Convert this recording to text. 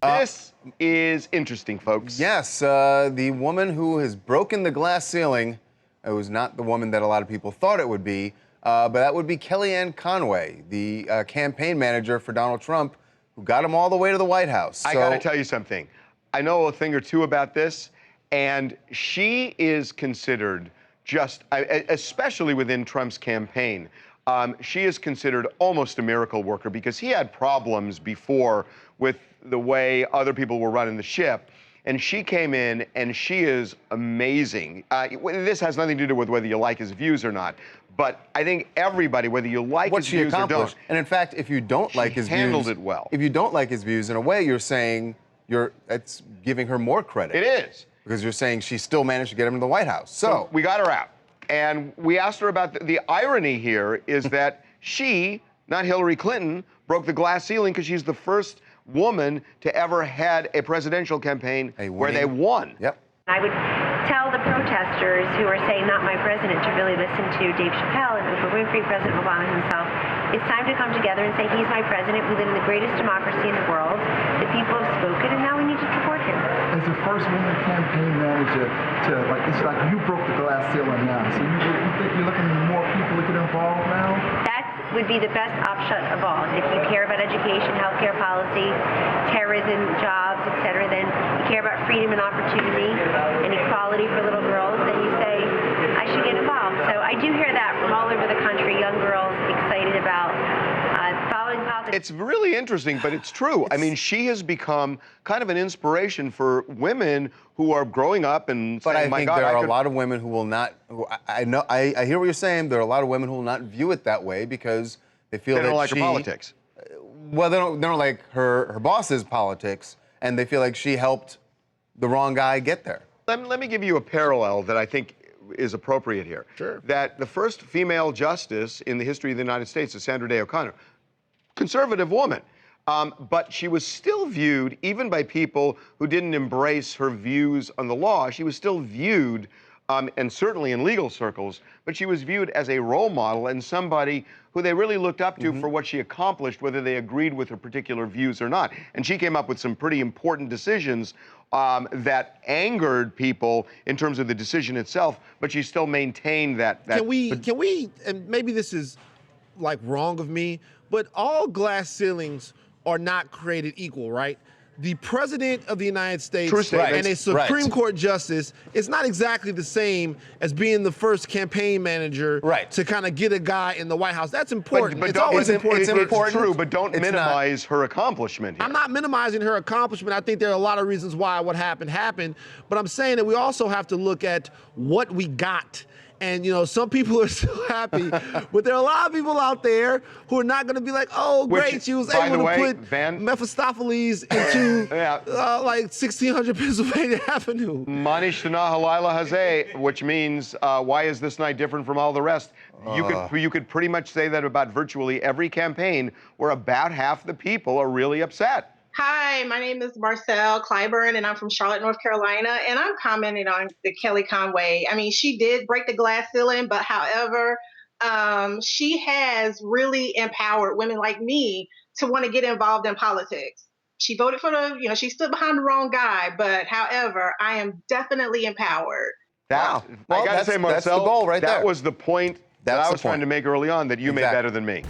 This is interesting, folks. Yes, the woman who has broken the glass ceiling, it was not the woman that a lot of people thought it would be, but that would be Kellyanne Conway, the campaign manager for Donald Trump, who got him all the way to the White House. I gotta tell you something. I know a thing or two about this, and she is considered especially within Trump's campaign, she is considered almost a miracle worker because he had problems before with the way other people were running the ship. And she came in, and she is amazing. This has nothing to do with whether you like his views or not, but I think everybody, whether you like his views or don't. And in fact, if you don't like his views, handled it well. If you don't like his views, in a way, you're saying that's giving her more credit. It is. Because you're saying she still managed to get him to the White House. So we got her out. And we asked her about the irony here is that she, not Hillary Clinton, broke the glass ceiling because she's the first woman to ever had a presidential campaign where they won. Yep. I would tell the protesters who are saying not my president to really listen to Dave Chappelle and Oprah Winfrey, President Obama himself. It's time to come together and say he's my president. We live in the greatest democracy in the world. The people have spoken, and now we need to support him. As the first woman campaign manager it's like you broke the glass ceiling now. So you think you're looking at more people to get involved now? That would be the best upshot of all. If you care about education, healthcare policy, terrorism, jobs, etc., then you care about freedom and opportunity and equality for little girls, then you say, I should get involved. So I do hear that from all over the country, young girls excited about following politics. It's really interesting, but it's true. I mean, she has become kind of an inspiration for women who are growing up and saying, I think there are a lot of women who will not, I hear what you're saying, there are a lot of women who will not view it that way because they feel they don't like her politics. Well, they don't like her boss's politics, and they feel like she helped the wrong guy get there. Let me give you a parallel that I think is appropriate here. Sure. That the first female justice in the history of the United States is Sandra Day O'Connor, conservative woman. But she was still viewed, even by people who didn't embrace her views on the law, she was still viewed, and certainly in legal circles, but she was viewed as a role model and somebody who they really looked up to for what she accomplished, whether they agreed with her particular views or not. And she came up with some pretty important decisions that angered people in terms of the decision itself, but she still maintained that. Can we, and maybe this is like wrong of me, but all glass ceilings are not created equal, right? The President of the United States and a Supreme Court justice is not exactly the same as being the first campaign manager to kind of get a guy in the White House. That's important. But it's always important. It's true, but don't minimize her accomplishment here. I'm not minimizing her accomplishment. I think there are a lot of reasons why what happened, but I'm saying that we also have to look at what we got. And, you know, some people are still happy, but there are a lot of people out there who are not going to be like, oh, great, she was able to put Mephistopheles into like 1600 Pennsylvania Avenue. Manish Tana Halila Hazeh, which means, why is this night different from all the rest? You could pretty much say that about virtually every campaign where about half the people are really upset. Hi, my name is Marcelle Clyburn, and I'm from Charlotte, North Carolina, and I'm commenting on the Kellyanne Conway. I mean, she did break the glass ceiling, but however, she has really empowered women like me to want to get involved in politics. She voted for she stood behind the wrong guy, but however, I am definitely empowered. I gotta say, Marcelle, that's the goal right there. That was the point that I was trying to make early on that you made better than me.